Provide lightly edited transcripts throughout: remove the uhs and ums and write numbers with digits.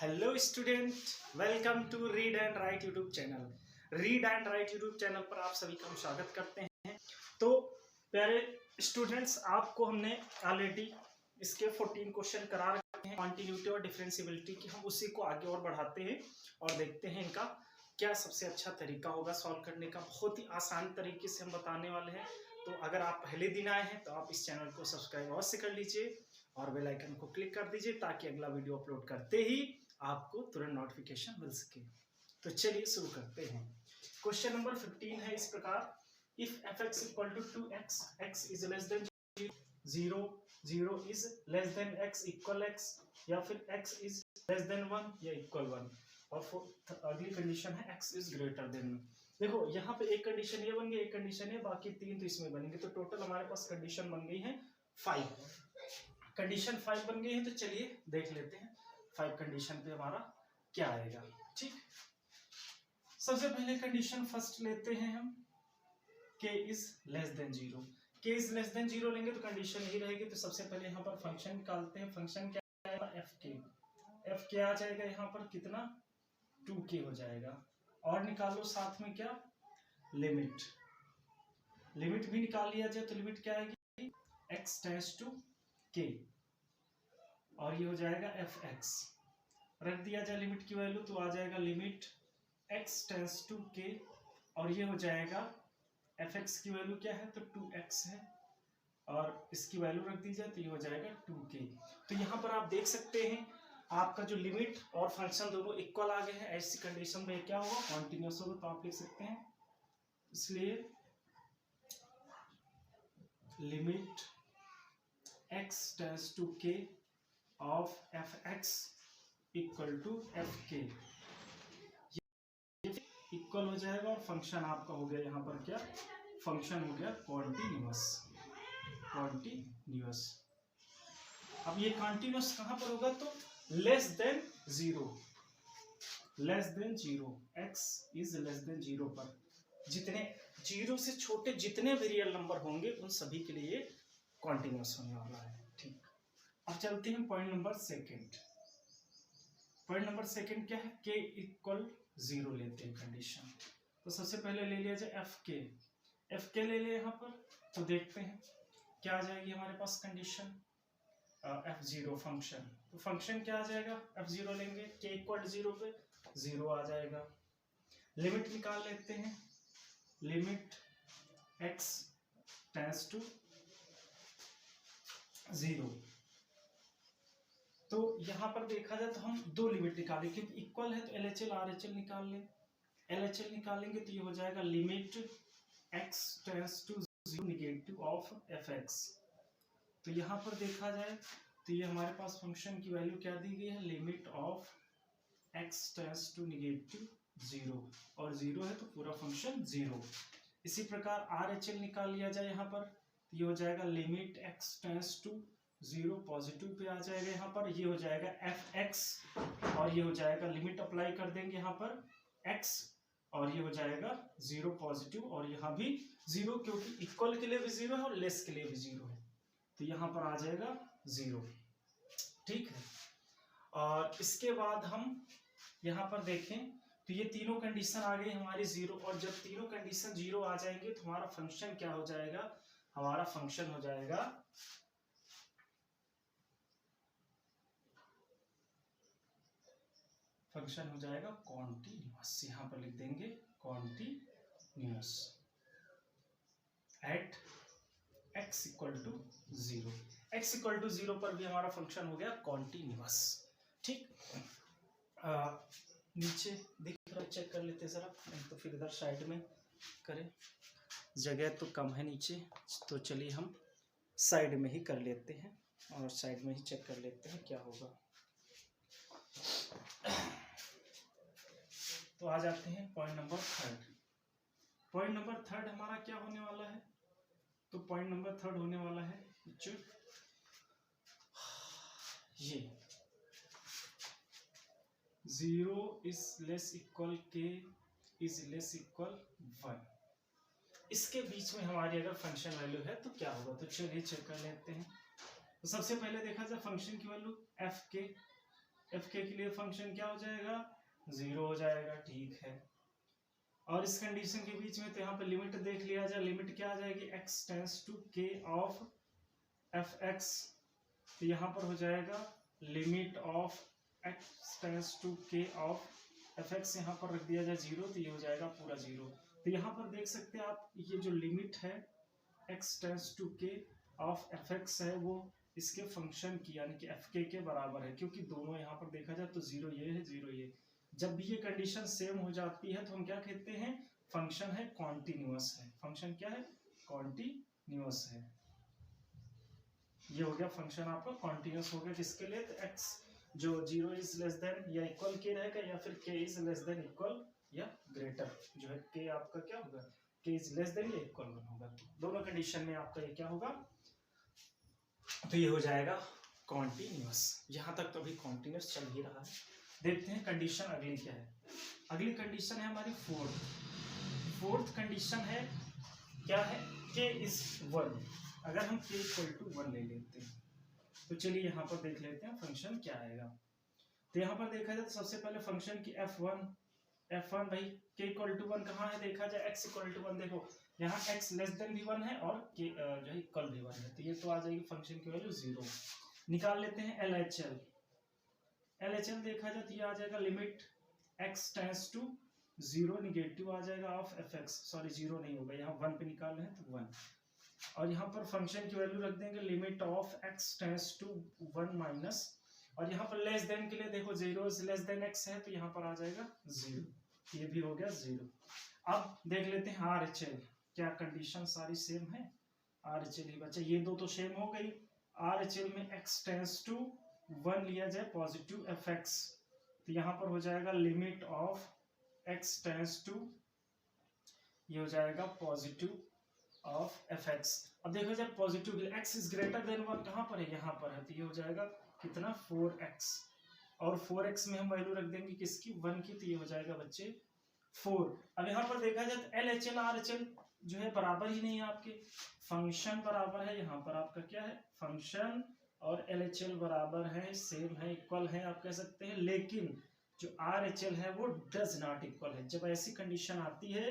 Hello student, welcome to read and write YouTube channel. Read and write YouTube channel पर आप सभी का हम स्वागत करते हैं। तो प्यारे स्टूडेंट्स, आपको हमने ऑलरेडी इसके 14 क्वेश्चन करा रखे हैं कॉन्टिन्यूटी और डिफरेंशिएबिलिटी की। हम उसी को आगे और बढ़ाते हैं और देखते हैं इनका क्या सबसे अच्छा तरीका होगा सॉल्व करने का। बहुत ही आसान तरीके से हम बताने वाले हैं। तो अगर आप पहले दिन आए हैं तो आप इस चैनल को सब्सक्राइब अवश्य कर लीजिए और बेल आइकन को क्लिक कर दीजिए ताकि अगला वीडियो अपलोड करते ही आपको तुरंत नोटिफिकेशन मिल सके। तो चलिए शुरू करते हैं। क्वेश्चन नंबर 15 है इस प्रकार, if fx equal to 2x, x is less than 0, 0 is less than x equal x, या फिर x इज लेस देन 1 या इक्वल 1, और अगली कंडीशन है x इज ग्रेटर देन। देखो यहाँ पे एक कंडीशन ये बन गई, एक कंडीशन है, बाकी तीन तो इसमें बनेंगे। तो टोटल हमारे पास कंडीशन बन गई है 5। कंडीशन 5 बन गई है। तो चलिए देख लेते हैं 5 कंडीशन पे हमारा क्या आएगा। ठीक, सबसे पहले कंडीशन फर्स्ट लेते हैं हम, k is less than 0। k is less than 0 लेंगे तो कंडीशन यही रहेगी। तो सबसे पहले यहाँ पर फंक्शन निकालते हैं। फंक्शन क्या आएगा? f k आ जाएगा, यहाँ पर कितना 2k हो जाएगा। और निकालो साथ में क्या, लिमिट। लिमिट भी निकाल लिया जाए तो लिमिट क्या आएगी? x टेंड्स टू k, और ये हो जाएगा fx। रख दिया जाए लिमिट की वैल्यू तो आ जाएगा limit x tends to k, और ये हो जाएगा fx की वैल्यू क्या है? तो 2x है, और इसकी वैल्यू रख दी जाए तो ये हो जाएगा 2k। तो यहाँ पर आप देख सकते हैं आपका जो लिमिट और फंक्शन दोनों इक्वल आ गए हैं। ऐसी कंडीशन में क्या होगा? कॉन्टिन्यूअस होगा। तो आप लिख सकते हैं इसलिए limit x tends to k of fx equal to fk equal हो जाएगा, और फंक्शन आपका हो गया यहाँ पर क्या? फंक्शन हो गया कॉन्टिन्यूअस। कॉन्टिन्यूअस। अब ये कॉन्टिन्यूअस कहां पर होगा? तो less than 0, less than 0, x is less than 0 पर। जितने 0 से छोटे जितने भी रियल नंबर होंगे उन सभी के लिए कॉन्टिन्यूअस होने वाला है। ठीक, अब चलते हैं point number second. Point number second क्या है? k इक्वल 0 लेते हैं कंडीशन। तो सबसे पहले ले लिया जाए fk ले लिया यहाँ पर। तो देखते हैं क्या आ जाएगी हमारे पास कंडीशन। f0 function. तो फंक्शन क्या आ जाएगा? f0 लेंगे, k इक्वल 0 पे 0 आ जाएगा। लिमिट निकाल लेते हैं, लिमिट x टेंड्स टू 0। तो यहाँ पर देखा जाए तो हम दो लिमिट निकालें, क्योंकि इक्वल है तो LHL RHL निकाल लें। LHL निकालेंगे तो ये हो जाएगा limit x tends to 0 negative of fx। तो यहाँ पर देखा जाए तो ये हमारे पास फंक्शन की वैल्यू क्या दी गई है? Limit of x tends to negative 0, और 0 है तो पूरा फंक्शन 0। इसी प्रकार RHL निकाल लिया जाए यहाँ पर, तो ये हो जाएगा limit x tends to 0 positive पे आ जाएगा यहाँ पर। ये हो जाएगा fx, और ये हो जाएगा लिमिट अप्लाई कर देंगे यहाँ पर x, और ये हो जाएगा 0 पॉजिटिव, और यहाँ भी 0, क्योंकि इक्वल के लिए भी 0 है और लेस के लिए भी 0 है। तो यहाँ पर आ जाएगा 0। ठीक है, और इसके बाद हम यहाँ पर देखें तो ये तीनों कंडीशन आ गई हमारी 0, और जब तीनों कंडीशन 0 आ जाएंगे तो हमारा फंक्शन क्या हो जाएगा? हमारा फंक्शन हो जाएगा कॉन्टिन्यूअस। यहाँ पर लिख देंगे continuous at x equal to 0। x equal to 0 पर भी हमारा फंक्शन हो गया कॉन्टिन्यूअस। ठीक, नीचे दिख रहा है, चेक कर लेते जरा, नहीं तो फिर इधर साइड में करें, जगह तो कम है नीचे। तो चलिए हम साइड में ही कर लेते हैं और साइड में ही चेक कर लेते हैं क्या होगा। तो आ जाते हैं point number third. Point number third हमारा क्या होने वाला है? तो पॉइंट नंबर थर्ड होने वाला है ये 0 is less equal k is less equal 1। इसके बीच में हमारी अगर फंक्शन वैल्यू है तो क्या होगा? तो चलिए चेक कर लेते हैं। तो सबसे पहले देखा जाए फंक्शन की वैल्यू fk, एफ के लिए फंक्शन क्या हो जाएगा, 0 हो जाएगा, ठीक है। और इस कंडीशन के बीच में तो यहाँ पे लिमिट देख लिया जाए, लिमिट क्या आ जाएगी, x tends to k of F X, तो यहाँ पर हो जाएगा limit of x tends to k of F X, यहाँ पर रख दिया जाए 0, तो ये हो जाएगा पूरा 0। तो यहाँ पर देख सकते हैं आप, ये जो लिमिट है x tends to k of F X है वो इसके फंक्शन की यानी कि एफ के बराबर है, क्योंकि दोनों यहाँ पर देखा जाए तो 0 ये है 0 ये। जब भी ये कंडीशन सेम हो जाती है तो हम क्या कहते हैं, फंक्शन है कॉन्टिन्यूअस है। फंक्शन क्या है, कॉन्टिन्यूअस है। ये हो गया फंक्शन आपका कॉन्टिन्यूअस हो गया, किसके लिए, तो x जो 0 इज लेस देन या इक्वल के रहेगा, या फिर k is less than equal या ग्रेटर, जो है k आपका क्या होगा, k इज लेस देन या इक्वल 1 होगा। दोनों कंडीशन में आपका ये क्या होगा, तो ये हो जाएगा कॉन्टिन्यूअस। यहां तक तो अभी कॉन्टिन्यूअस चल ही रहा है। देखते हैं कंडीशन अगली क्या है। अगली कंडीशन है हमारी फोर्थ कंडीशन है, क्या है, k इज 1। अगर हम k इक्वल टू 1 ले लेते हैं तो चलिए यहाँ पर देख लेते हैं फंक्शन क्या आएगा। तो यहाँ पर देखा जाए तो सबसे पहले फंक्शन की f1 भाई k इक्वल टू 1 कहाँ है, देखा जाए x इक्वल टू 1, देखो यहाँ x लेस देन भी 1 है और k जो है इक्वल भी 1 है, तो ये तो आ जाएगी फंक्शन की वैल्यू 0। निकाल लेते हैं LHL देखा जाए तो ये आ जाएगा limit x tends to 0 negative आ जाएगा ऑफ एफ एक्स, सॉरी 0 नहीं होगा, यहाँ 1 पे निकाल रहे हैं तो 1, और यहाँ पर फंक्शन की वैल्यू रख देंगे limit of x tends to 1 minus, और यहाँ पर लेस देन के लिए देखो 0 इज लेस देन x है तो यहाँ पर आ जाएगा 0, ये भी हो गया 0। अब देख लेते हैं RHL, क्या कंडीशन सारी सेम है, RHL ही बचा, ये दो तो सेम हो गई। RHL में x टेंस टू 1 लिया जाए पॉजिटिव एफ एक्स, तो यहाँ पर हो जाएगा limit of x tends to, ये हो जाएगा पॉजिटिव ऑफ एफ एक्स। अब देखो जब positive x is greater than 1 कहाँ पर है, यहाँ पर है, तो ये हो जाएगा कितना 4x, और 4x में हम वैल्यू रख देंगे किसकी, 1 की, तो ये हो जाएगा बच्चे 4। अब यहाँ पर देखा जाए तो LHL RHL जो है बराबर ही नहीं है आपके, फंक्शन बराबर है, यहाँ पर आपका क्या है, फंक्शन और LHL बराबर है, सेम है, इक्वल है आप कह सकते हैं, लेकिन जो RHL है वो डज नॉट इक्वल है। जब ऐसी कंडीशन आती है,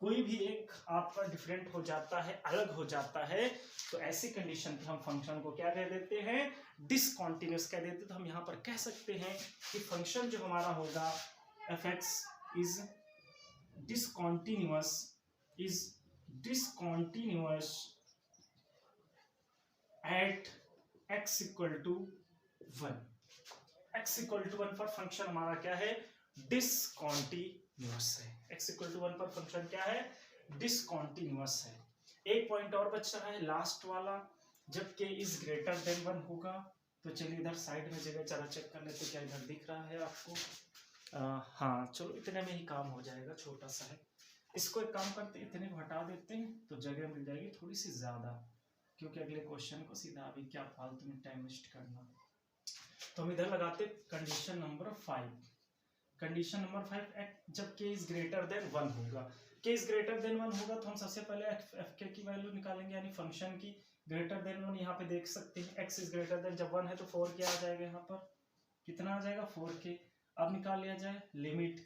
कोई भी एक आपका डिफरेंट हो जाता है, अलग हो जाता है, तो ऐसी कंडीशन पे हम फंक्शन को क्या कह देते हैं, डिसकंटिन्यूअस कह देते हैं। तो हम यहाँ पर कह सकते हैं कि फंक्शन जो हमारा होगा F x is discontinuous at x equal to 1। x equal to 1 पर फंक्शन हमारा क्या है, डिसकंटिन्यूअस है। x इक्वल टू 1 पर फंक्शन क्या है, डिसकंटिन्यूअस है। एक पॉइंट और बच रहा है लास्ट वाला, जब k इज ग्रेटर देन 1 होगा, तो चलिए इधर साइड में जगह जरा चेक कर लेते, क्या इधर दिख रहा है आपको, हाँ चलो इतने में ही काम हो जाएगा, छोटा सा है। इसको एक काम करते हैं, इतने को हटा देते हैं तो जगह मिल जाएगी थोड़ी सी ज्यादा, क्योंकि अगले क्वेश्चन को सीधा अभी क्या फालतू में टाइम वेस्ट करना। तो हम इधर लगाते कंडीशन नंबर 5। कंडीशन नंबर 5, जब k इज ग्रेटर देन 1 होगा, k इज ग्रेटर देन 1 होगा तो हम सबसे पहले एफ के की वैल्यू निकालेंगे, यानी फंक्शन की ग्रेटर देन 1। यहाँ पे देख सकते हैं x इज ग्रेटर देन, जब 1 है तो 4 के आ जाएगा, यहाँ पर कितना आ जाएगा 4k। अब निकाल लिया जाए लिमिट,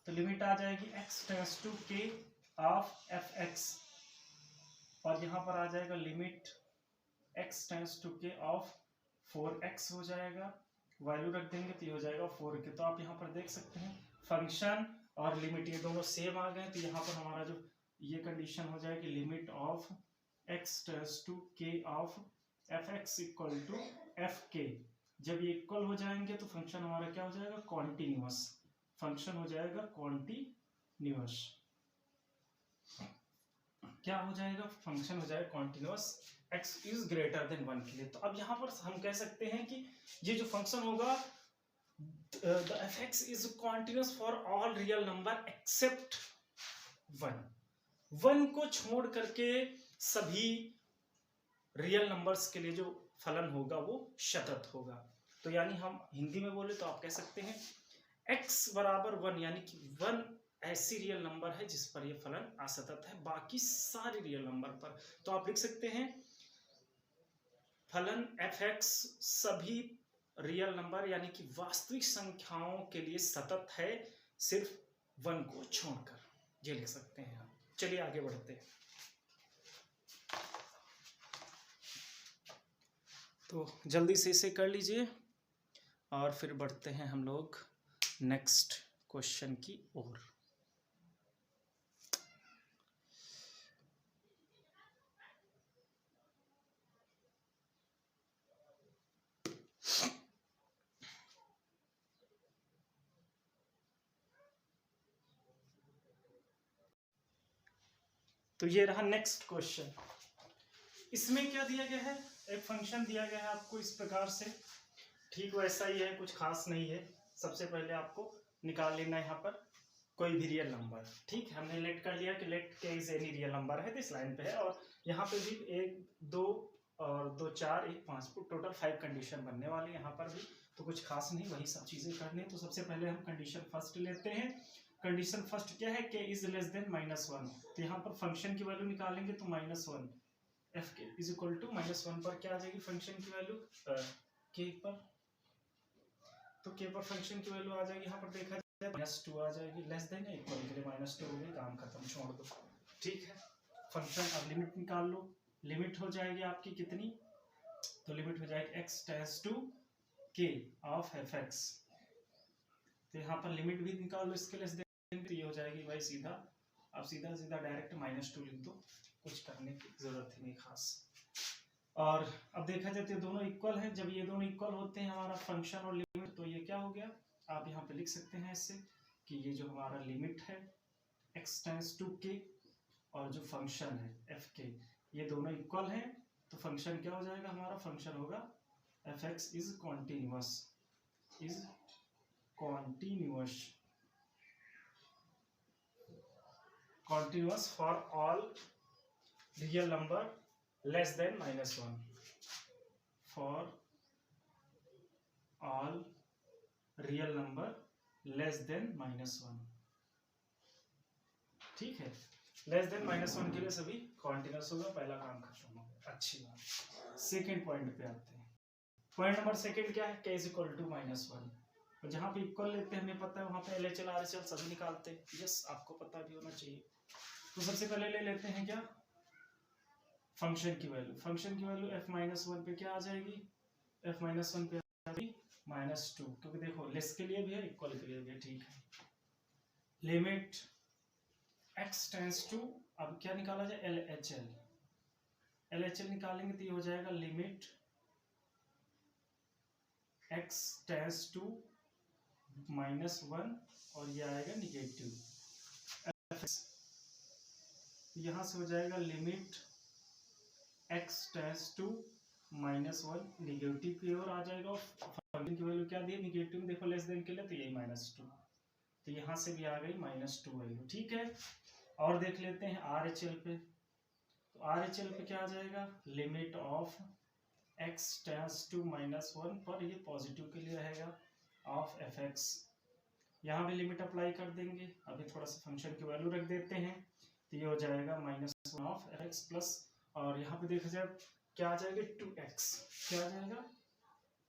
तो लिमिट आ जाएगी x tends to k of F X, और यहाँ पर आ जाएगा limit x tends to k of 4x हो जाएगा, वैल्यू रख देंगे तो ये हो जाएगा 4k। तो आप यहाँ पर देख सकते हैं फंक्शन और लिमिट ये दोनों सेम आ गए, तो यहाँ पर हमारा जो ये कंडीशन हो जाएगी limit of x tends to k of F X equal to F K. जब ये इक्वल हो जाएंगे तो फंक्शन हमारा क्या हो जाएगा, कॉन्टिन्यूअस, फंक्शन हो जाएगा कॉन्टिन्यूअस। क्या हो जाएगा, फंक्शन हो जाएगा continuous x is greater than 1 के लिए। तो अब यहाँ पर हम कह सकते हैं कि ये जो फंक्शन होगा, the fx is continuous for all real number except 1 को छोड़ करके सभी रियल नंबर्स के लिए जो फलन होगा वो सतत होगा। तो यानी हम हिंदी में बोले तो आप कह सकते हैं x बराबर 1, यानी कि 1 ऐसी रियल नंबर है जिस पर ये फलन असतत है, बाकी सारे रियल नंबर पर। तो आप लिख सकते हैं फलन एफ एक्स सभी रियल नंबर यानी कि वास्तविक संख्याओं के लिए सतत है, सिर्फ 1 को छोड़कर, ये लिख सकते हैं आप। चलिए आगे बढ़ते हैं। तो जल्दी से इसे कर लीजिए और फिर बढ़ते हैं हम लोग नेक्स्ट क्वेश्चन की ओर। तो ये रहा नेक्स्ट क्वेश्चन। इसमें क्या दिया गया है, एक फंक्शन दिया गया है आपको इस प्रकार से, ठीक वैसा ही है, कुछ खास नहीं है। सबसे पहले आपको निकाल लेना है यहाँ पर कोई भी रियल नंबर, ठीक है। हमने लेट कर लिया कि लेट के इज एनी रियल नंबर है, तो इस लाइन पे है, और यहाँ पे भी 1 2 और 2 4 1 5 टोटल 5 कंडीशन बनने वाली है यहाँ पर भी, तो कुछ खास नहीं, वही सब चीजें करनी है। तो सबसे पहले हम कंडीशन फर्स्ट लेते हैं। कंडीशन फर्स्ट क्या है, के इज लेस देन -1, तो यहाँ पर फंक्शन की वैल्यू निकालेंगे तो -1 एफ के इज इक्वल टू -1 पर क्या आ जाएगी फंक्शन की वैल्यू, के पर, तो के पर फंक्शन की वैल्यू आ जाएगी, यहाँ पर देखा जाए -2 आ जाएगी, लेस देन इक्वल के लिए -2 हो गई, काम खत्म, छोड़ दो, ठीक है। फंक्शन अब लिमिट निकाल लो, लिमिट हो जाएगी आपकी कितनी, तो लिमिट हो जाएगी x tends to k of fx, तो यहाँ पर लिमिट भी निकाल लो इसके लेस देन, तो ये हो जाएगी भाई सीधा, अब सीधा सीधा डायरेक्ट -2 लिख दो, कुछ करने की जरूरत ही नहीं खास। और अब देखा जाए तो दोनों इक्वल हैं, जब ये दोनों इक्वल होते हैं हमारा फंक्शन और लिमिट, तो ये क्या हो गया, आप यहाँ पे लिख सकते हैं इससे कि ये जो हमारा लिमिट है x टेंड्स टू k और जो फंक्शन है एफ के, ये दोनों इक्वल हैं, तो फंक्शन क्या हो जाएगा हमारा, फंक्शन होगा fx is continuous for all real number less than -1, for all real number less than -1, ठीक है। लेस देन -1 के लिए सभी कॉन्टिन्यूअस होगा, पहला काम खत्म हो गया, अच्छी बात। सेकेंड पॉइंट पे आते हैं। पॉइंट नंबर सेकेंड क्या है, k इज इक्वल टू -1, और जहां पे इक्वल लेते हैं हमें पता है वहां पे LHL RHL सभी निकालते हैं, यस आपको पता भी होना चाहिए। तो सबसे पहले ले लेते हैं क्या, फंक्शन की वैल्यू, फंक्शन की वैल्यू f-1 पे क्या आ जाएगी, f-1 पे आ जाएगी -2, क्योंकि देखो लेस के लिए भी है इक्वल के लिए भी है, ठीक है। लिमिट x टेंड्स टू, अब क्या निकाला जाए, LHL निकालेंगे तो ये हो जाएगा लिमिट x टेंड्स टू -1 और ये आएगा निगेटिव, यहाँ से हो जाएगा limit x tends to -1 negative की ओर आ जाएगा, और फंक्शन की वैल्यू क्या दी, निगेटिव, देखो लेस देन के लिए तो यही -2, तो यहाँ से भी आ गई -2 वैल्यू, ठीक है। और देख लेते हैं RHL पे, तो RHL पे क्या आ जाएगा, limit of x tends to -1 पर, ये पॉजिटिव के लिए रहेगा, ऑफ fx, यहाँ भी लिमिट अप्लाई कर देंगे, अभी थोड़ा सा फंक्शन की वैल्यू रख देते हैं, तो ये हो जाएगा -1 ऑफ fx प्लस, और यहाँ पे देखा जाए क्या आ जाएगा 2x, क्या आ जाएगा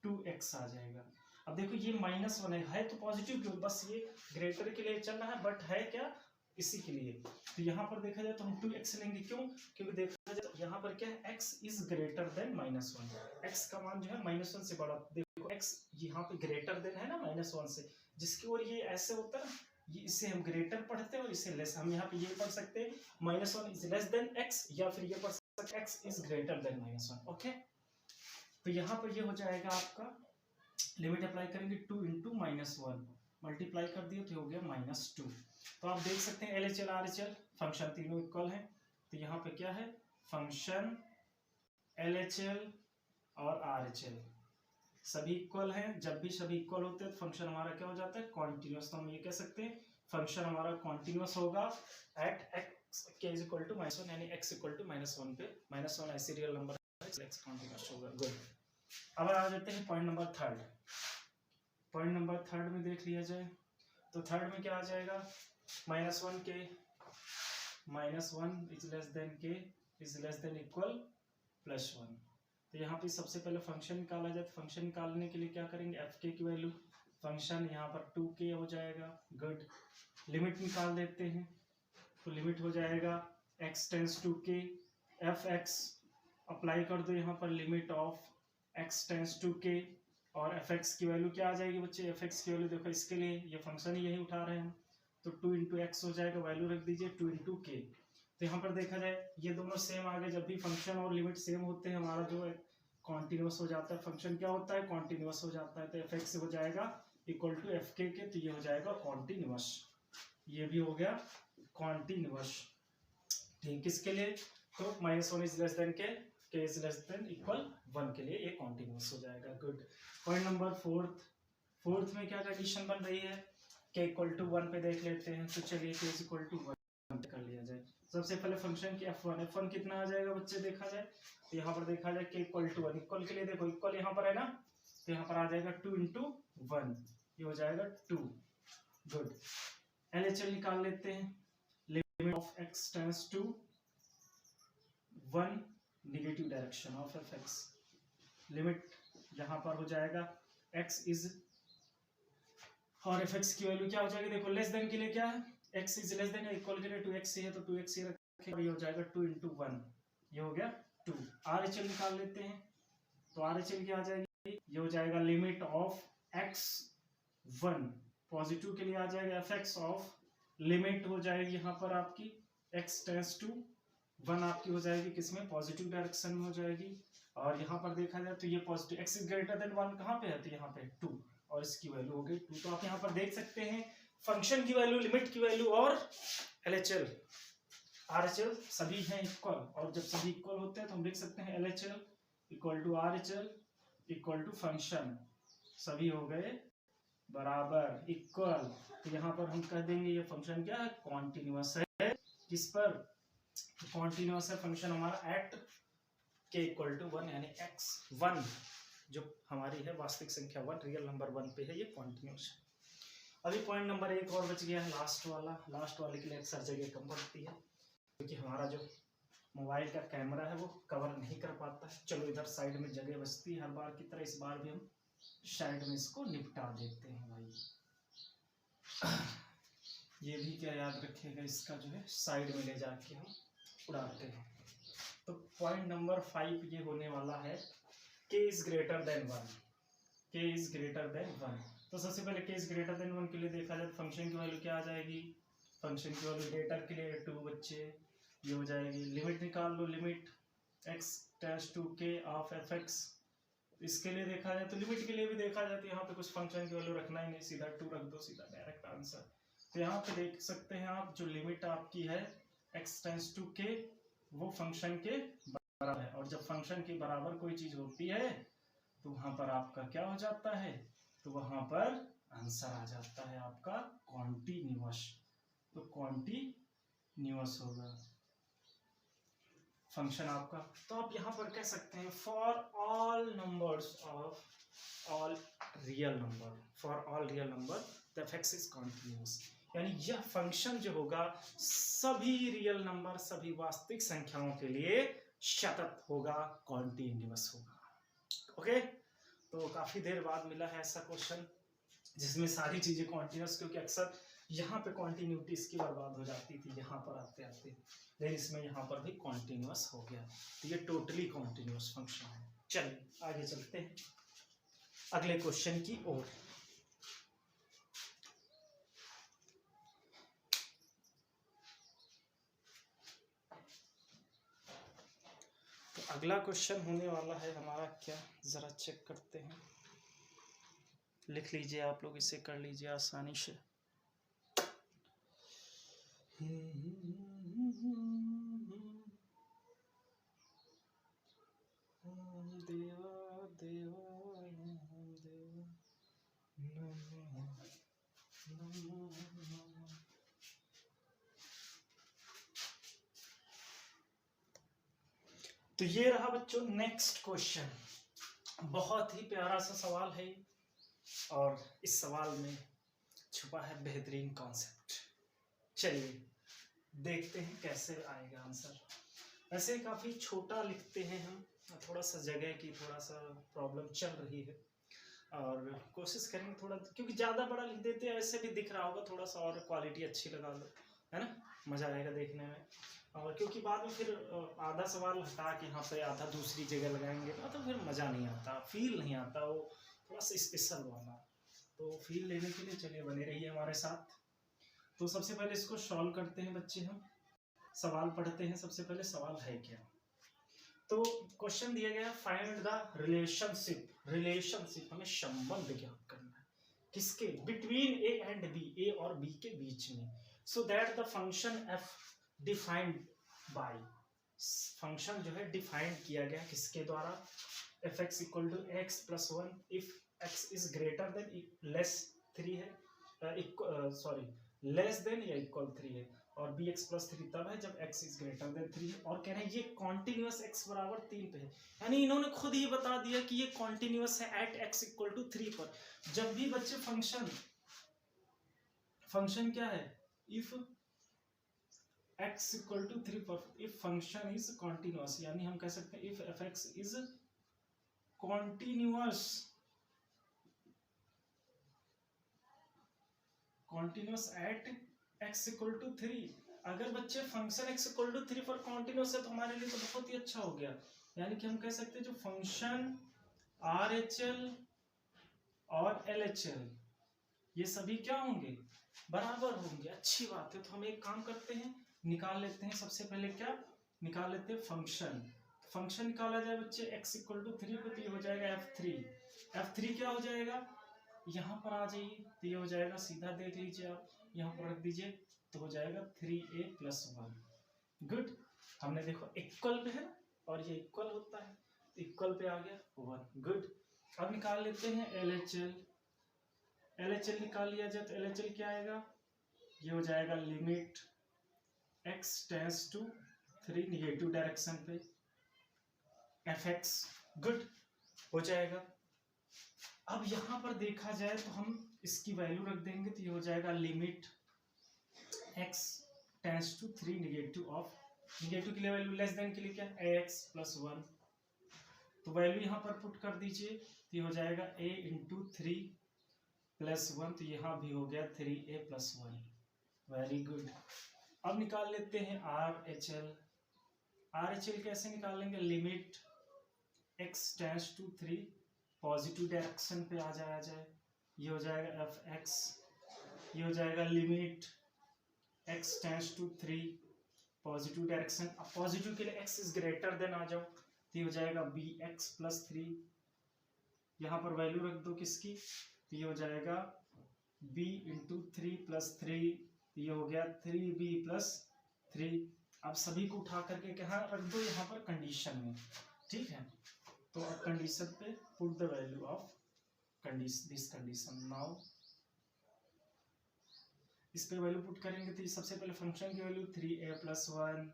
2x आ जाएगा। अब देखो ये -1 है तो पॉजिटिव क्यों, बस ये ग्रेटर के लिए चल रहा है, बट है क्या इसी के लिए, तो यहाँ पर देखा जाए तो हम 2x लेंगे, क्यों, क्योंकि देखा जाए तो यहाँ पर क्या है x is greater than -1, x का मान जो है -1 से बड़ा, देखो x यहाँ पे ग्रेटर देन है ना -1 से, जिसकी ओर ये ऐसे होता है, ये इसे हम ग्रेटर पढ़ते हैं और इसे लेस, हम यहाँ पे ये पढ़ सकते हैं -1 इज लेस देन x, या फिर ये पढ़ सकते हैं x is greater than -1, okay. तो यहाँ पर ये हो जाएगा आपका, लिमिट अप्लाई करेंगे 2 इंटू -1, मल्टीप्लाई कर दिए तो हो गया -2, तो आप देख सकते हैं LHL RHL फंक्शन तीनों इक्वल है, तो यहाँ पे क्या है, फंक्शन LHL और RHL सभी इक्वल हैं, जब भी सभी इक्वल होते हैं तो फंक्शन हमारा क्या हो जाता है, कॉन्टिन्यूअस, तो हम ये कह सकते हैं फंक्शन हमारा कॉन्टिन्यूअस होगा at x k is equal to -1, यानी x इक्वल टू -1 पे, -1 ऐसे रियल नंबर है, x कॉन्टिन्यूअस होगा, गुड। अब आ जाते हैं point number third, point number third में देख लिया जाए, तो थर्ड में क्या आ जाएगा, -1 k, -1 is less then k is less than equal +1, तो यहाँ पे सबसे पहले फंक्शन निकाला जाए, तो फंक्शन निकालने के लिए क्या करेंगे, एफ के की वैल्यू, फंक्शन यहाँ पर 2k हो जाएगा। गुड, लिमिट निकाल देते हैं, तो लिमिट हो जाएगा x tends to k, F X apply कर दो यहाँ पर, limit of x tends to k, और एफ एक्स की वैल्यू क्या आ जाएगी बच्चे, एफ एक्स की वैल्यू देखो इसके लिए ये फंक्शन ही यही उठा रहे हैं हम, तो 2 इंटू एक्स हो जाएगा, वैल्यू रख दीजिए 2 इंटू के। तो यहाँ पर देखा जाए ये दोनों सेम आ गए, जब भी फंक्शन और लिमिट सेम होते हैं हमारा जो है कॉन्टिन्यूस हो जाता है, फंक्शन क्या होता है, कॉन्टिन्यूस हो जाता है। तो एफ एक्स हो जाएगा इक्वल टू एफ के, तो ये हो जाएगा कॉन्टिन्यूस, ये भी हो गया कॉन्टिन्यूस। ठीक, किसके लिए, तो -1 इज लेस देन के इज लेस देन इक्वल 1 के लिए ये कॉन्टिन्यूस हो जाएगा। गुड, पॉइंट नंबर फोर्थ में क्या कंडीशन बन रही है, के इक्वल टू 1 पे देख लेते हैं। तो चलिए के इज इक्वल टू 1 कर लिया जाए। सबसे पहले फंक्शन की f1 कितना आ जाएगा बच्चे, देखा जाए तो यहाँ पर देखा जाए के इक्वल टू 1, इक्वल के लिए देखो इक्वल यहाँ पर है ना, तो यहाँ पर आ जाएगा 2 इंटू 1, ये हो जाएगा 2। गुड, LHL निकाल लेते हैं, limit of x tends to 1 negative direction of F X, limit यहाँ पर हो जाएगा x इज, और एफ एक्स की वैल्यू क्या हो जाएगी, देखो लेस देन के लिए क्या है, x is less then, equal के लिए 2x ही है तो 2x ही रखें, और ये हो जाएगा 2 इंटू 1, ये हो गया 2। RHL निकाल लेते हैं, तो RHL क्या आ जाएगी, ये हो जाएगा लिमिट ऑफ x1 पॉजिटिव के लिए आ जाएगा, एफ एक्स ऑफ लिमिट हो जाएगी यहाँ पर आपकी x टेंस टू 1 आपकी हो जाएगी किसमें, पॉजिटिव डायरेक्शन में हो जाएगी। और यहाँ पर देखा जाए तो ये positive, x is greater than 1 कहाँ पे है, तो यहाँ पे 2, और इसकी वैल्यू हो गई 2। तो आप यहाँ पर देख सकते हैं फंक्शन की वैल्यू, लिमिट की वैल्यू और LHL RHL सभी हैं इक्वल, और जब सभी इक्वल होते हैं तो हम लिख सकते हैं LHL equal to RHL equal to function, सभी हो गए बराबर इक्वल। तो यहाँ पर हम कह देंगे ये फंक्शन क्या है, कॉन्टिन्यूअस है, किस पर, कॉन्टिन्यूअस है फंक्शन हमारा एट के इक्वल टू 1, यानी x1 जो हमारी है वास्तविक संख्या 1, रियल नंबर 1 पे है, ये कॉन्टिन्यूअस है। अभी पॉइंट नंबर 1 और बच गया है, लास्ट वाले के लिए अक्सर जगह कम पड़ती है क्योंकि हमारा जो मोबाइल का कैमरा है वो कवर नहीं कर पाता है। चलो इधर साइड में जगह बचती है हर बार की तरह, इस बार भी हम साइड में इसको निपटा देते हैं भाई। ये भी क्या याद रखिएगा, इसका जो है साइड में ले जाके हम उड़ाते हैं। तो पॉइंट नंबर 5 ये होने वाला है, k is greater than 1, k is greater than 1। तो सबसे पहले k इज ग्रेटर देन 1 के लिए देखा जाए फंक्शन की वैल्यू क्या आ जाएगी, फंक्शन की वैल्यू ग्रेटर के लिए 2 बच्चे, ये हो जाएगी, लिमिट निकाल लो, limit x tends to k of F x. इसके लिए देखा जाए तो लिमिट के लिए भी देखा जाए तो यहाँ पे कुछ फंक्शन की वैल्यू रखना ही नहीं, सीधा 2 रख दो, सीधा डायरेक्ट आंसर। तो यहाँ पे देख सकते हैं आप जो लिमिट आपकी है x टेंस टू k वो फंक्शन के बराबर है, और जब फंक्शन के बराबर कोई चीज होती है तो वहां पर आपका क्या हो जाता है, तो वहां पर आंसर आ जाता है आपका कॉन्टिन्यूअस। तो कॉन्टिन्यूअस होगा फंक्शन आपका। तो आप यहाँ पर कह सकते हैं for all numbers of all real number, for all real number the F x is continuous, यानी यह फंक्शन जो होगा सभी रियल नंबर, सभी वास्तविक संख्याओं के लिए सतत होगा, कॉन्टिन्यूअस होगा। ओके, तो काफी देर बाद मिला है ऐसा क्वेश्चन जिसमें सारी चीजें कॉन्टिन्यूअस, क्योंकि अक्सर यहाँ पे कॉन्टिन्यूटी इसकी बर्बाद हो जाती थी यहाँ पर आते आते, लेकिन इसमें यहाँ पर भी कॉन्टिन्यूअस हो गया, तो ये टोटली कॉन्टिन्यूअस फंक्शन है। चलिए आगे चलते हैं अगले क्वेश्चन की ओर। तो अगला क्वेश्चन होने वाला है हमारा क्या, जरा चेक करते हैं, लिख लीजिए आप लोग, इसे कर लीजिए आसानी से। देवा देवा देवा तो ये रहा बच्चों नेक्स्ट क्वेश्चन, बहुत ही प्यारा सा सवाल है और इस सवाल में छुपा है बेहतरीन कॉन्सेप्ट। चलिए देखते हैं कैसे आएगा आंसर। वैसे काफी छोटा लिखते हैं हम, थोड़ा सा जगह की थोड़ा सा प्रॉब्लम चल रही है, और कोशिश करेंगे थोड़ा, क्योंकि ज़्यादा बड़ा लिख देते हैं ऐसे भी दिख रहा होगा, थोड़ा सा और क्वालिटी अच्छी लगा लो, है ना, मज़ा आएगा देखने में। और क्योंकि बाद में फिर आधा सवाल हटा के यहाँ पे आधा दूसरी जगह लगाएंगे ना, तो फिर मज़ा नहीं आता, फील नहीं आता, वो थोड़ा सा स्पेशल वाला। तो फील लेने के लिए चलिए बने रहिए हमारे साथ। तो सबसे पहले इसको सॉल्व करते हैं बच्चे, हम सवाल पढ़ते हैं। सबसे पहले सवाल है क्या, तो क्वेश्चन दिया गया फाइंड द रिलेशनशिप, रिलेशनशिप हमें संबंध ज्ञात करना है, किसके, between A and B, A और बी के बीच में, so that the function F defined by, function जो है डिफाइंड किया गया किसके द्वारा, F X equal to X plus one if X is greater than less 3 है, सॉरी लेस देन या इक्वल 3 है, और बी एक्स प्लस 3 तब है जब एक्स इज ग्रेटर देन 3 है, और कह रहे हैं ये कॉन्टिन्यूस एक्स बराबर 3 पे है, यानी इन्होंने खुद ही बता दिया कि ये कॉन्टिन्यूस है एट एक्स इक्वल टू 3 पर। जब भी बच्चे फंक्शन क्या है, इफ x इक्वल टू 3 पर, इफ फंक्शन इज कॉन्टिन्यूस, यानी हम कह सकते हैं if F x is continuous at x equal to 3। अगर बच्चे फंक्शन x इक्वल टू 3 पर कॉन्टिन्यूस है तो हमारे लिए तो बहुत ही अच्छा हो गया, यानी कि हम कह सकते हैं जो फंक्शन RHL और LHL ये सभी क्या होंगे, बराबर होंगे, अच्छी बात है। तो हम एक काम करते हैं, निकाल लेते हैं, सबसे पहले क्या निकाल लेते हैं, फंक्शन निकाला जाए बच्चे x इक्वल टू 3 को, तो ये हो जाएगा f3 क्या हो जाएगा, यहाँ पर आ जाइए, तो ये हो जाएगा, सीधा देख लीजिए आप, यहाँ पर रख दीजिए, तो हो जाएगा 3a प्लस 1। गुड, हमने देखो इक्वल पे है ना, और ये इक्वल होता है, इक्वल पे आ गया 1। गुड, अब निकाल लेते हैं LHL निकाल लिया जाए तो LHL क्या आएगा, ये हो जाएगा limit x tends to 3 negative direction पे fx। गुड, हो जाएगा। अब यहाँ पर देखा जाए तो हम इसकी वैल्यू रख देंगे, तो ये हो जाएगा limit x tends to 3 negative of, negative के लिए वैल्यू, लेस देन के लिए क्या ax प्लस 1, तो वैल्यू यहाँ पर पुट कर दीजिए, तो ये हो जाएगा a इंटू 3 प्लस 1, तो यहाँ भी हो गया 3a प्लस 1। वेरी गुड, अब निकाल लेते हैं RHL कैसे निकालेंगे, limit x tends to 3 positive direction पे आ जाए, ये हो जाएगा fx, ये हो जाएगा limit x tends to 3 positive direction, अब पॉजिटिव के लिए x इज ग्रेटर देन आ जाओ, तो ये हो जाएगा bx प्लस 3, यहाँ पर वैल्यू रख दो किसकी, तो ये हो जाएगा b इंटू 3 प्लस 3, ये हो गया 3b प्लस 3। अब सभी को उठा करके कहाँ रख दो, यहाँ पर कंडीशन में, ठीक है। तो अब कंडीशन पे put the value of this condition, now इस पे वैल्यू पुट करेंगे, तो सबसे पहले फंक्शन की वैल्यू 3a प्लस 1,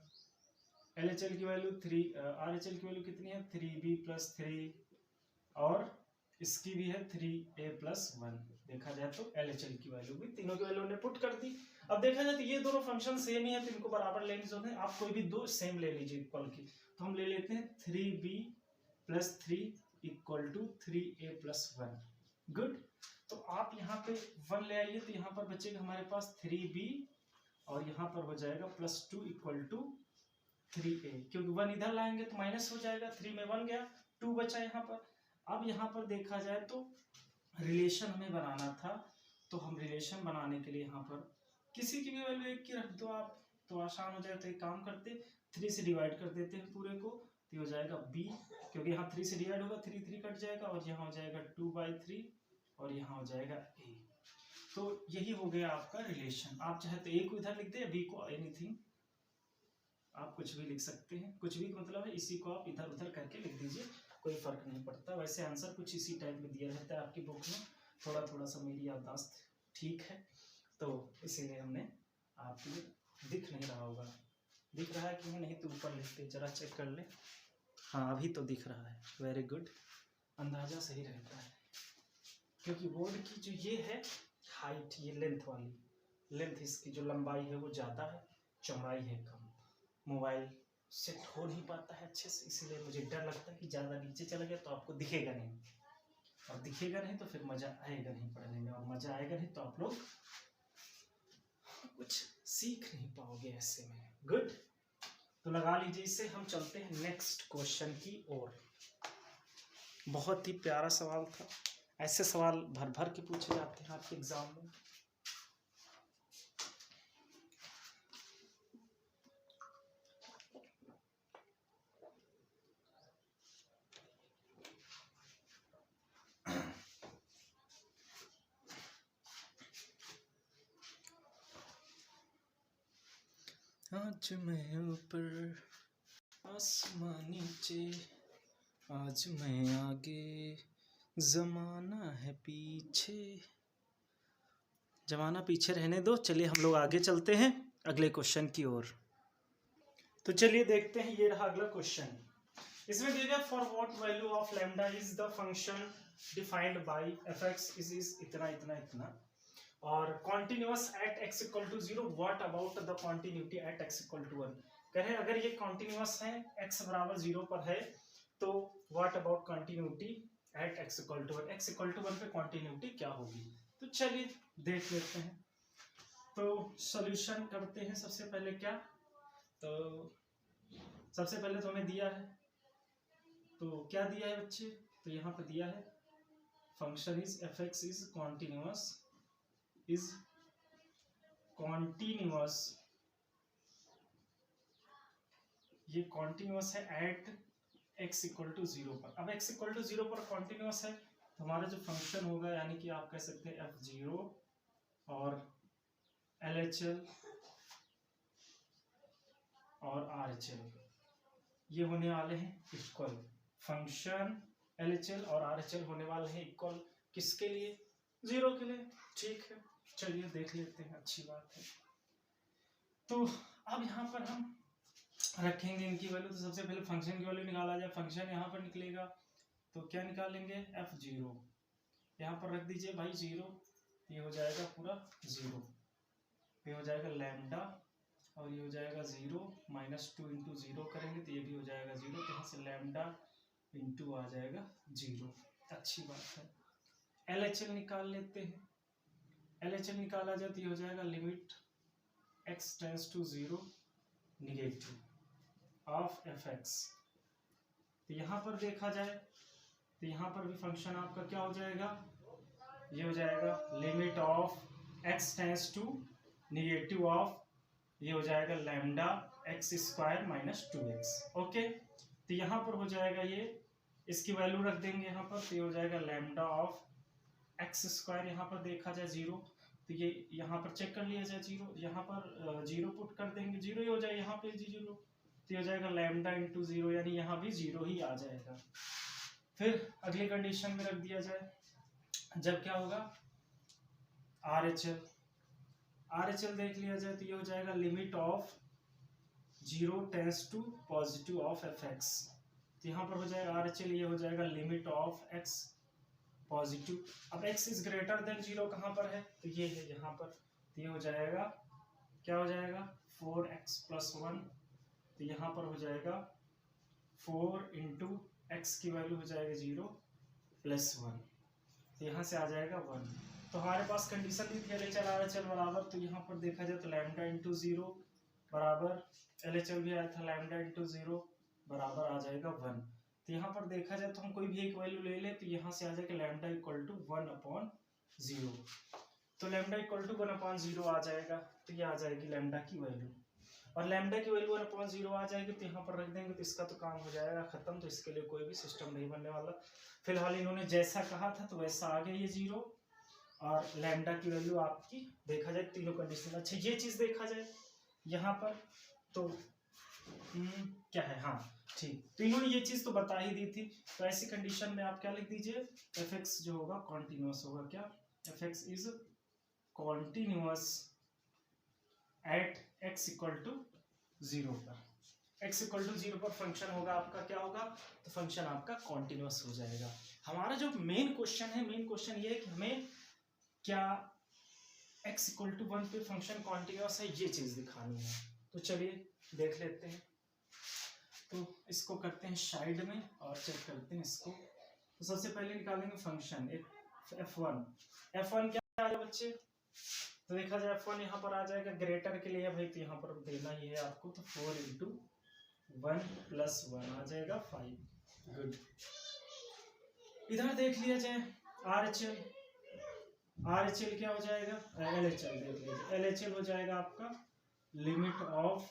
LHL की वैल्यू RHL की वैल्यू कितनी है 3b प्लस 3, और इसकी भी है 3a प्लस 1। देखा जाए तो LHL की वैल्यू भी, तीनों की वैल्यू ने पुट कर दी। अब देखा जाए तो ये दोनों फंक्शन सेम ही है, तो इनको बराबर लेने जो है, आप कोई भी दो सेम ले लीजिए इक्वल की, तो हम ले लेते हैं 3b plus 3 equal to 3a plus 1। Good, तो आप यहाँ पे 1 ले आइए, तो यहाँ पर बचेगा हमारे पास 3b, और यहाँ पर हो जाएगा प्लस 2 इक्वल टू 3a, क्योंकि 1 इधर लाएंगे तो माइनस हो जाएगा, 3 में 1 गया, 2 बचा यहाँ पर। अब यहाँ पर देखा जाए तो रिलेशन हमें बनाना था, तो हम रिलेशन बनाने के लिए यहाँ पर किसी की भी वैल्यू 1 की रख दो आप, तो आसान हो जाए। तो एक काम करते 3 से डिवाइड कर देते हैं पूरे को, तो हो जाएगा b, क्योंकि यहाँ 3 से डिवाइड होगा 3 3 कट जाएगा, और यहाँ हो जाएगा 2/3, और यहाँ हो जाएगा a। तो यही हो गया आपका रिलेशन। आप चाहे तो a को इधर लिख दे, b को एनीथिंग, आप कुछ भी लिख सकते हैं, कुछ भी मतलब है, इसी को आप इधर उधर करके लिख दीजिए, कोई फर्क नहीं पड़ता। वैसे आंसर कुछ इसी टाइप में दिया रहता है आपकी बुक में, थोड़ा थोड़ा सा मेरी याददाश्त ठीक है, तो इसीलिए हमने आपके लिए, दिख नहीं रहा होगा, दिख रहा है कि नहीं, तो ऊपर लिखते जरा चेक कर ले, हाँ अभी तो दिख रहा है, वेरी गुड, अंदाजा सही रहता है, क्योंकि बोर्ड की जो ये है हाइट, ये लेंथ वाली, लेंथ इसकी जो लंबाई है वो ज़्यादा है, चौड़ाई है कम, मोबाइल सेट हो नहीं पाता है अच्छे से, इसलिए मुझे डर लगता है कि ज़्यादा नीचे चला गया तो आपको दिखेगा नहीं, और दिखेगा नहीं तो फिर मज़ा आएगा नहीं पढ़ने में, और मज़ा आएगा नहीं तो आप लोग कुछ सीख नहीं पाओगे ऐसे में। गुड, तो लगा लीजिए इसे। हम चलते हैं नेक्स्ट क्वेश्चन की ओर। बहुत ही प्यारा सवाल था, ऐसे सवाल भर भर के पूछे जाते हैं आपके एग्जाम में। आज मैं ऊपर आसमां नीचे, आज मैं आगे जमाना है पीछे। जमाना पीछे रहने दो, चलिए हम लोग आगे चलते हैं अगले क्वेश्चन की ओर। तो चलिए देखते हैं, ये रहा अगला क्वेश्चन। इसमें दिया गया for what value of lambda is the function defined by F x is इतना इतना इतना, और continuous at X equal to 0, what about the continuity at X equal to 1। कह रहे हैं अगर ये कॉन्टिन्यूअस है, x बराबर 0 पर है, तो what about continuity at X equal to 1, X equal to 1 पे कॉन्टिन्यूटी क्या होगी। तो चलिए देख लेते हैं। तो सॉल्यूशन करते हैं। सबसे पहले क्या, तो सबसे पहले तो हमें दिया है, तो क्या दिया है बच्चे, तो यहाँ पे दिया है function is F x is continuous, ये कॉन्टिन्यूअस है एट x इक्वल टू 0 पर। अब x इक्वल टू 0 पर कॉन्टिन्यूअस है, तो हमारा जो फंक्शन होगा, यानी कि आप कह सकते हैं f0 और LHL और RHL, ये होने वाले हैं इक्वल। फंक्शन LHL और RHL होने वाले हैं इक्वल, किसके लिए, 0 के लिए। ठीक है, चलिए देख लेते हैं, अच्छी बात है। तो अब यहाँ पर हम रखेंगे इनकी वैल्यू। तो सबसे पहले फंक्शन की वैल्यू निकाला जाए, फंक्शन यहाँ पर निकलेगा, तो क्या निकालेंगे, f0 यहाँ पर रख दीजिए भाई 0, ये हो जाएगा पूरा 0, ये हो जाएगा लैम्डा, और ये हो जाएगा 0 -2 इंटू 0 करेंगे तो ये भी हो जाएगा 0, तो यहाँ से लैम्डा इंटू आ जाएगा 0। अच्छी बात है। LHL निकाल लेते हैं। LHL निकाला जाए तो ये हो जाएगा limit x tends to 0 negative of F X. तो यहाँ पर देखा जाए तो यहाँ पर भी फंक्शन आपका क्या हो जाएगा, ये हो जाएगा limit of x tends to negative of, ये हो जाएगा lambda x square -2x। Okay, तो यहाँ पर हो जाएगा, ये इसकी वैल्यू रख देंगे यहाँ पर, तो ये हो जाएगा लैम्डा ऑफ x स्क्वायर, यहाँ पर देखा जाए 0, तो ये यहाँ पर चेक कर लिया जाए 0, यहाँ पर 0 पुट कर देंगे, 0 ही हो जाए, यहाँ पे 0, तो हो जाएगा लैम्डा इंटू 0, यानी यहाँ भी 0 ही आ जाएगा। फिर अगली कंडीशन में रख दिया जाए, जब क्या होगा, RHL देख लिया जाए तो ये हो जाएगा limit of 0 tends to positive of F X. तो यहाँ पर हो जाएगा RHL, ये हो जाएगा लिमिट ऑफ x पॉजिटिव। अब x इज ग्रेटर देन 0 कहाँ पर है, तो ये है यहाँ पर, तो ये हो जाएगा, क्या हो जाएगा 4x + 1, तो यहाँ पर हो जाएगा 4 इंटू एक्स की वैल्यू हो जाएगा 0 + 1, तो यहाँ से आ जाएगा 1। तो हमारे पास कंडीशन दी थी LHL RHL बराबर, तो यहाँ पर देखा जाए तो लैम्डा इंटू 0 बराबर, LHL भी आया था लैम्डा इंटू 0 बराबर आ जाएगा 1। तो यहाँ पर देखा जाए तो हम कोई भी एक वैल्यू ले ले, तो यहाँ से आ जाएगा लैम्डा इक्वल टू 1/0। तो लैम्डा इक्वल टू 1/0 आ जाएगा, तो ये आ जाएगी लैम्डा की वैल्यू, और लैम्डा की वैल्यू 1/0 आ जाएगी, तो यहाँ पर रख देंगे, तो इसका तो काम हो जाएगा खत्म। तो इसके लिए कोई भी सिस्टम नहीं बनने वाला। फिलहाल इन्होंने जैसा कहा था तो वैसा आ गया ये 0, और लैम्डा की वैल्यू आपकी देखा जाए तीनों कंडीशन। अच्छा, ये चीज देखा जाए यहाँ पर, तो क्या है, हाँ ठीक, तो इन्होंने ये चीज तो बता ही दी थी। तो ऐसी कंडीशन में आप क्या लिख दीजिए, एफ एक्स जो होगा कॉन्टिन्यूअस होगा। क्या, F x is continuous at x equal to 0 पर। x इक्वल टू 0 पर फंक्शन होगा आपका, क्या होगा, तो फंक्शन आपका कॉन्टिन्यूअस हो जाएगा। हमारा जो मेन क्वेश्चन है, मेन क्वेश्चन ये है कि हमें क्या x इक्वल टू 1 पे फंक्शन कॉन्टिन्यूअस है, ये चीज दिखानी है। तो चलिए देख लेते हैं। तो इसको करते हैं साइड में और चेक करते हैं इसको। तो सबसे पहले निकालेंगे फंक्शन f1। f1 क्या आएगा बच्चे? तो देखा जाए f1 यहाँ पर आ जाएगा, ग्रेटर के लिए भाई तो यहाँ पर देना ही है आपको, तो 4 × 1 + 1 आ जाएगा 5। गुड। इधर देख लिया जाए RHL। RHL क्या हो जाएगा? LHL देख लीजिए। LHL हो जाएगा आपका limit of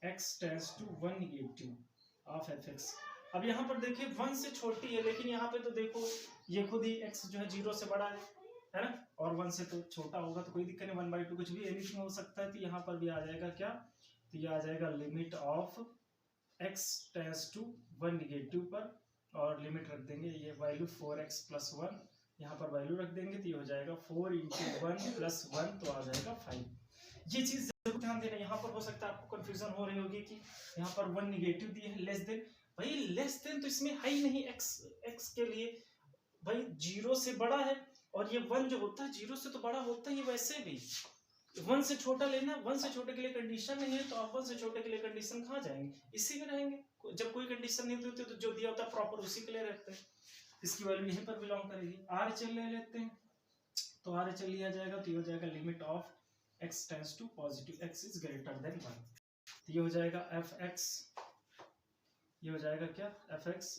x tends to 1 negative of fx। अब यहाँ पर देखिए 1 से छोटी है, लेकिन यहाँ पे तो देखो ये खुद ही x जो है 0 से बड़ा है ना, और 1 से तो छोटा होगा, तो कोई दिक्कत नहीं, 1/2 कुछ भी एनीथिंग हो सकता है। तो यहाँ पर भी आ जाएगा क्या? तो ये आ जाएगा limit of x tends to 1 negative पर, और लिमिट रख देंगे ये वैल्यू 4x + 1, यहाँ पर वैल्यू रख देंगे, तो ये हो जाएगा 4 × 1 + 1, तो आ जाएगा 5। ये चीज जरूर ध्यान देना। यहाँ पर हो सकता है आपको कंफ्यूजन हो रही होगी कि यहाँ पर 1 नेगेटिव दिए है, लेस देन। भाई लेस देन तो इसमें है ही नहीं, x के लिए भाई 0 से बड़ा है, और ये 1 जो होता है 0 से तो बड़ा होता ही वैसे भी। 1 से छोटा लेना, 1 से छोटे के लिए कंडीशन नहीं है, तो आप 1 से छोटे के लिए कंडीशन कहाँ जाएंगे? इसी में रहेंगे। जब कोई कंडीशन नहीं होती तो जो दिया होता है प्रॉपर उसी के लिए रहते हैं, इसकी वैल्यू यहीं पर बिलोंग करेगी। RHL ले लेते हैं, तो RHL लिया जाएगा, तो ये हो जाएगा limit of x tends to positive x is greater than 1, तो ये हो जाएगा fx, ये हो जाएगा क्या? fx,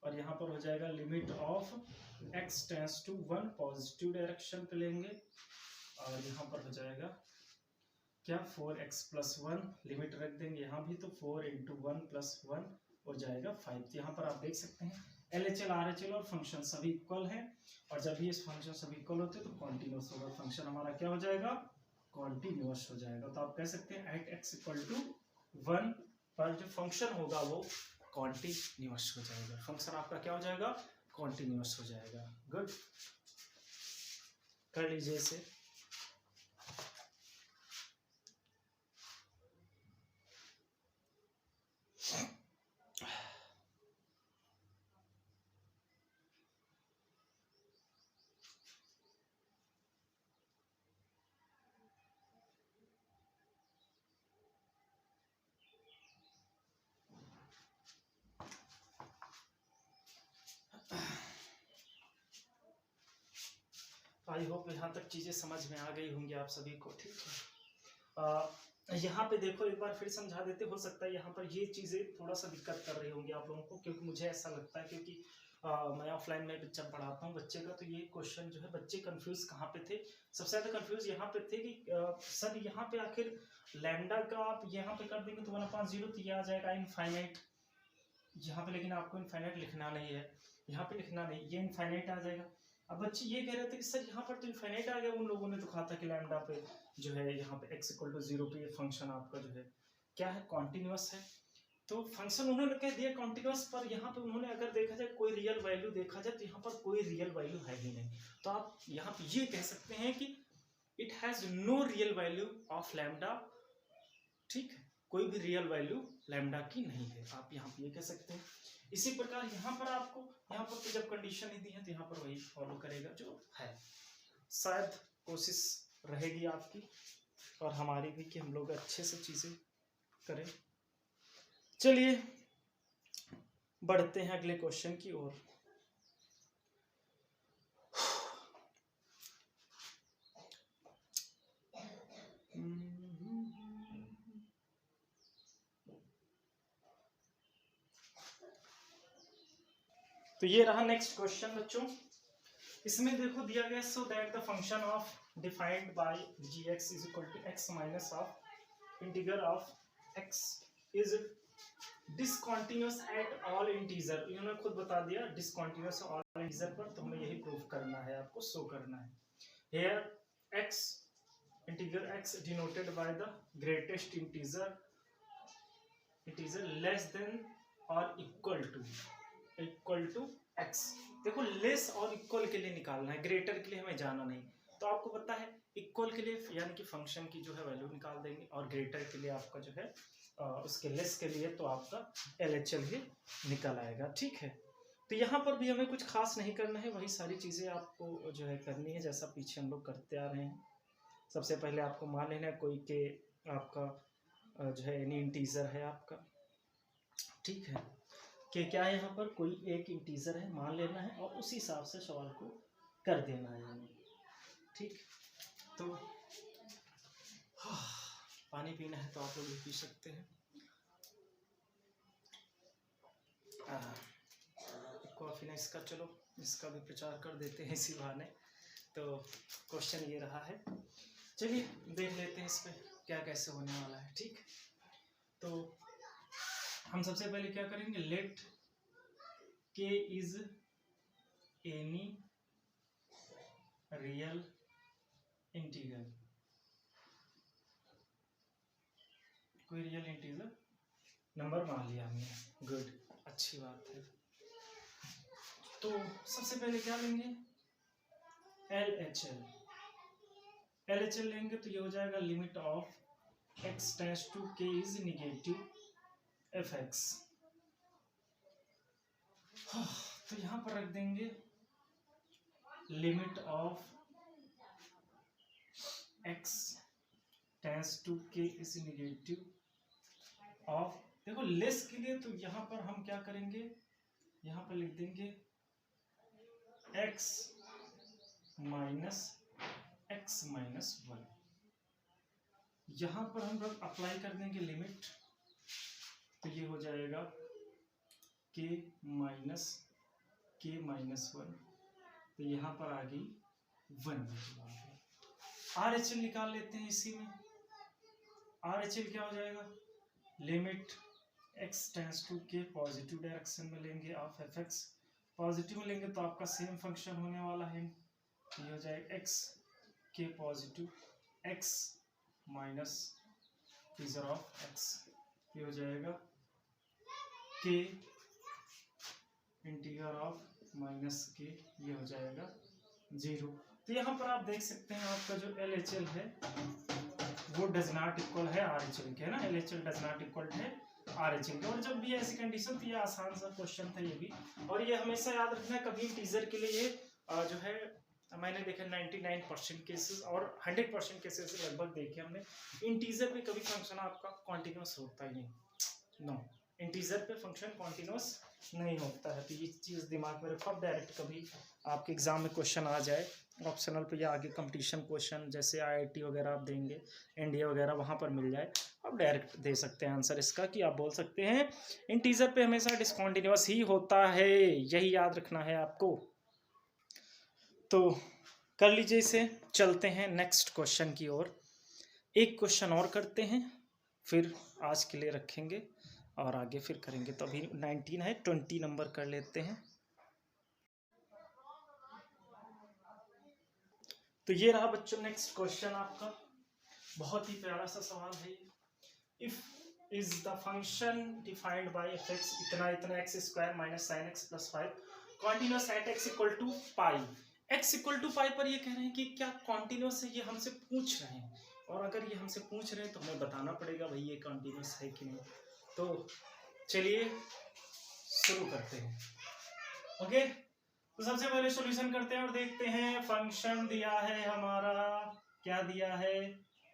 और यहाँ पर हो जाएगा limit of x tends to 1 positive direction पे लेंगे, और यहाँ पर हो जाएगा क्या? 4x + 1, लिमिट रख देंगे यहाँ भी, तो 4 × 1 + 1 हो जाएगा 5। तो यहाँ पर आप देख सकते हैं LHL RHL और फंक्शन सभी इक्वल हैं, और जब भी इस फंक्शन सभी इक्वल होते हैं तो कॉन्टिन्यूअस होगा। फंक्शन हमारा क्या हो जाएगा? कॉन्टिन्यूअस हो जाएगा। तो आप कह सकते हैं एट x = 1 पर जो फंक्शन होगा वो कॉन्टिन्यूअस हो जाएगा। फंक्शन आपका क्या हो जाएगा? कॉन्टिन्यूअस हो जाएगा। गुड, कर लीजिए इसे। आई होप यहाँ तक चीजें समझ में आ गई होंगी आप सभी को। ठीक है, यहाँ पे देखो एक बार फिर समझा देते। हो सकता है यहाँ पर ये चीजें थोड़ा सा दिक्कत कर रही होंगी आप लोगों को, क्योंकि मुझे ऐसा लगता है, क्योंकि मैं ऑफलाइन में जब पढ़ाता हूँ बच्चे का, तो ये क्वेश्चन जो है बच्चे कंफ्यूज कहाँ पे थे? सबसे ज्यादा कंफ्यूज यहाँ पे थे कि सर यहाँ पे आखिर लैम्डा का आप यहाँ पे कर देंगे तो 1/0, तो ये आ जाएगा इनफाइनाइट यहाँ पे, लेकिन आपको इनफाइनाइट लिखना नहीं है, यहाँ पे लिखना नहीं, ये इनफाइनाइट आ जाएगा। अब बच्चे ये कह रहे थे कि सर यहाँ पर तो इनफाइनाइट आ गया, उन लोगों ने तो कहा था कि लैम्डा पे जो है यहाँ पे x = 0 पे ये फंक्शन आपका जो है क्या है? कॉन्टिन्यूअस है। तो फंक्शन उन्होंने कह दिया कॉन्टिन्यूअस, पर यहाँ पे उन्होंने अगर देखा जाए कोई रियल वैल्यू देखा जाए तो यहाँ पर कोई रियल वैल्यू है ही नहीं। तो आप यहाँ पे ये कह सकते हैं कि it has no real value of lambda. ठीक है, कोई भी रियल वैल्यू लैम्डा की नहीं है, आप यहाँ पे ये कह सकते हैं। इसी प्रकार यहाँ पर आपको, यहाँ पर तो जब कंडीशन ही दी है तो यहाँ पर वही फॉलो करेगा जो है। शायद कोशिश रहेगी आपकी और हमारी भी कि हम लोग अच्छे से चीजें करें। चलिए बढ़ते हैं अगले क्वेश्चन की ओर। तो ये रहा नेक्स्ट क्वेश्चन बच्चों। इसमें देखो दिया गया, सो that the function of defined by gx = x minus of integral of x is discontinuous at all integer. इन्होंने खुद बता दिया डिसकंटिन्यूअस ऑल इंटीजर पर, तो हमें यही प्रूव करना है, आपको शो करना है। Here x integral x denoted by the greatest integer less than और इक्वल टू x। देखो लेस और इक्वल के लिए निकालना है, ग्रेटर के लिए हमें जाना नहीं। तो आपको पता है इक्वल के लिए यानी कि फंक्शन की जो है वैल्यू निकाल देंगे, और ग्रेटर के लिए आपका जो है उसके लेस के लिए तो आपका LHL ही निकल आएगा। ठीक है, तो यहाँ पर भी हमें कुछ खास नहीं करना है, वही सारी चीज़ें आपको जो है करनी है जैसा पीछे हम लोग करते आ रहे हैं। सबसे पहले आपको मान लेना है कोई के आपका जो है एनी इंटीजर है आपका, ठीक है, कि क्या है यहाँ पर कोई एक इंटीजर है मान लेना है और उसी हिसाब से सवाल को कर देना है हमें। ठीक, तो पानी पीना है तो आप लोग भी पी सकते हैं। कॉफी ना इसका, चलो इसका भी प्रचार कर देते हैं इसी बहाने। तो क्वेश्चन ये रहा है, चलिए देख लेते हैं इसमें क्या कैसे होने वाला है। ठीक, तो हम सबसे पहले क्या करेंगे, लेट के इज एनी रियल इंटीजर, कोई रियल इंटीजर नंबर मान लिया हमने, गुड, अच्छी बात है। तो सबसे पहले क्या लेंगे, LHL, LHL लेंगे तो ये हो जाएगा limit of x tends to k is negative fx। तो यहां पर रख देंगे limit of x tends to k is negative of, देखो लेस के लिए तो यहां पर हम क्या करेंगे, यहां पर लिख देंगे x माइनस 1। यहां पर हम लोग अप्लाई कर देंगे लिमिट, तो ये हो जाएगा k माइनस 1, तो यहां पर आ गई 1। RHL निकाल लेते हैं इसी में। RHL क्या हो जाएगा, limit x tends to k, positive direction में लेंगे ऑफ fx, पॉजिटिव में लेंगे तो आपका सेम फंक्शन होने वाला है, ये हो जाएगा x k positive x minus integer of x, ये हो जाएगा k integer of minus k, ये हो जाएगा 0। तो यहाँ पर आप देख सकते हैं आपका जो LHL है वो डज नॉट इक्वल है RHL के, है ना, LHL डज नॉट इक्वल है RHL के। और जब भी ऐसी कंडीशन, तो ये आसान सा क्वेश्चन था ये भी, और ये हमेशा याद रखना है, कभी इंटीजर के लिए जो है मैंने देखा 99% केसेस और 100% केसेस लगभग देखे हमने, इंटीजर पे कभी फंक्शन आपका कॉन्टिन्यूस होता ही नहीं, नो, इंटीजर पे फंक्शन कॉन्टिन्यूस नहीं होता है। तो ये चीज़ दिमाग में रखो, अब डायरेक्ट कभी आपके एग्जाम में क्वेश्चन आ जाए ऑप्शनल पे या आगे कंपटीशन क्वेश्चन जैसे IIT वगैरह आप देंगे, NDA वगैरह, वहाँ पर मिल जाए, आप डायरेक्ट दे सकते हैं आंसर इसका, कि आप बोल सकते हैं इंटीजर पे हमेशा डिसकंटिन्यूअस ही होता है, यही याद रखना है आपको। तो कर लीजिए इसे, चलते हैं नेक्स्ट क्वेश्चन की ओर। एक क्वेश्चन और करते हैं, फिर आज के लिए रखेंगे और आगे फिर करेंगे। तो अभी 19 है, 20 नंबर कर लेते हैं। तो ये रहा बच्चों नेक्स्ट क्वेश्चन आपका, बहुत ही प्यारा सा सवाल है। If is the function defined by fx इतना इतना x square minus sine x plus 5 continuous at x equal to pi, x equal to pi पर ये कह रहे हैं कि क्या कॉन्टिन्यूस है, ये हमसे पूछ रहे हैं, और अगर ये हमसे पूछ रहे हैं तो हमें बताना पड़ेगा भाई ये कॉन्टिन्यूस है कि नहीं। तो चलिए शुरू करते हैं। ओके, तो सबसे पहले सॉल्यूशन करते हैं और देखते हैं फंक्शन दिया है हमारा, क्या दिया है,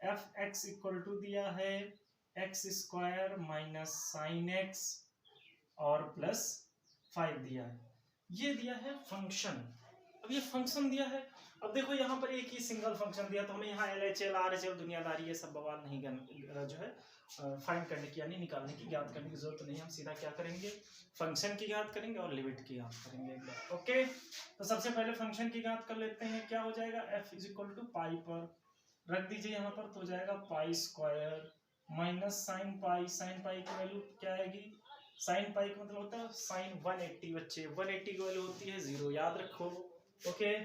fx इक्वल टू दिया है x square minus sine x और प्लस 5 दिया है, ये दिया है फंक्शन। अब ये फंक्शन दिया है, अब देखो यहाँ पर एक ही सिंगल फंक्शन दिया, तो हमें यहाँ LHL RHL दुनियादारी ये सब बवाल नहीं जो है फाइंड करने की, यानी निकालने की, ज्ञात करने की जरूरत नहीं, हम सीधा क्या करेंगे, फंक्शन की ज्ञात करेंगे और लिमिट की ज्ञात करेंगे। ओके, तो सबसे पहले फंक्शन की ज्ञात कर लेते हैं। क्या हो जाएगा, f is equal to pi पर रख दीजिए यहाँ पर, तो हो जाएगा pi square minus sine pi, sine pi की वैल्यू क्या आएगी, साइन पाई का मतलब होता है साइन 180, बच्चे 180 की वैल्यू होती है 0, याद रखो। ओके,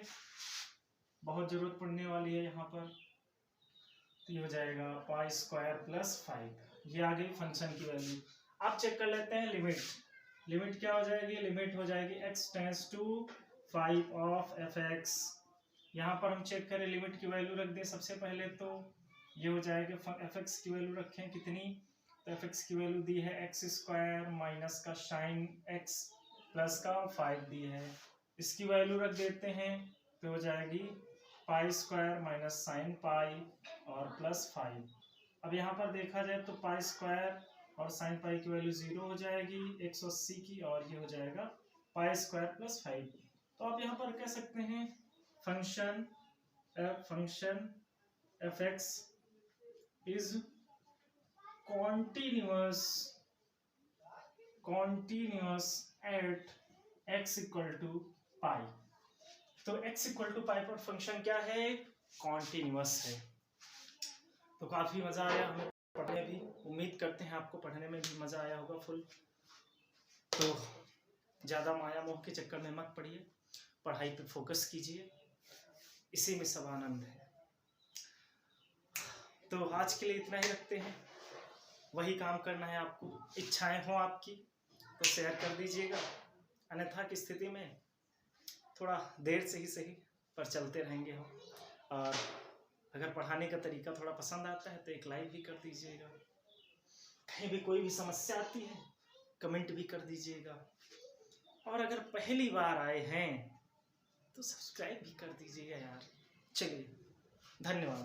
बहुत जरूरत पड़ने वाली है यहाँ पर। तो ये हो जाएगा पाई स्क्वायर प्लस 5, ये आ गई फंक्शन की वैल्यू। अब चेक कर लेते हैं लिमिट, लिमिट क्या हो जाएगी, लिमिट हो जाएगी x tends to 5 of fx। यहाँ पर हम चेक करें, लिमिट की वैल्यू रख दें सबसे पहले, तो ये हो जाएगा fx की वैल्यू रखें कितनी, तो fx की वैल्यू दी है x स्क्वायर माइनस का साइन x प्लस का 5 दी है, इसकी वैल्यू रख देते हैं, तो हो जाएगी pi square minus sine pi और प्लस 5। अब यहाँ पर देखा जाए तो पाई स्क्वायर और साइन पाई की वैल्यू 0 हो जाएगी 180 की, और ये हो जाएगा पाई स्क्वायर प्लस 5। तो आप यहाँ पर कह सकते हैं function f x is continuous at x equal to pi. तो x इक्वल टू पाई पर फंक्शन क्या है, कॉन्टिन्यूअस है। तो काफी मजा आया हमें पढ़ने भी, उम्मीद करते हैं आपको पढ़ने में भी मजा आया होगा फुल। तो ज्यादा माया मोह के चक्कर में मत पड़िए, पढ़ाई पे फोकस कीजिए, इसी में सब आनंद है। तो आज के लिए इतना ही रखते हैं। वही काम करना है आपको, इच्छाएं हो आपकी तो शेयर कर दीजिएगा, अन्यथा की स्थिति में थोड़ा देर से ही सही पर चलते रहेंगे हम। और अगर पढ़ाने का तरीका थोड़ा पसंद आता है तो एक लाइक भी कर दीजिएगा। कहीं भी कोई भी समस्या आती है कमेंट भी कर दीजिएगा। और अगर पहली बार आए हैं तो सब्सक्राइब भी कर दीजिएगा यार। चलिए, धन्यवाद।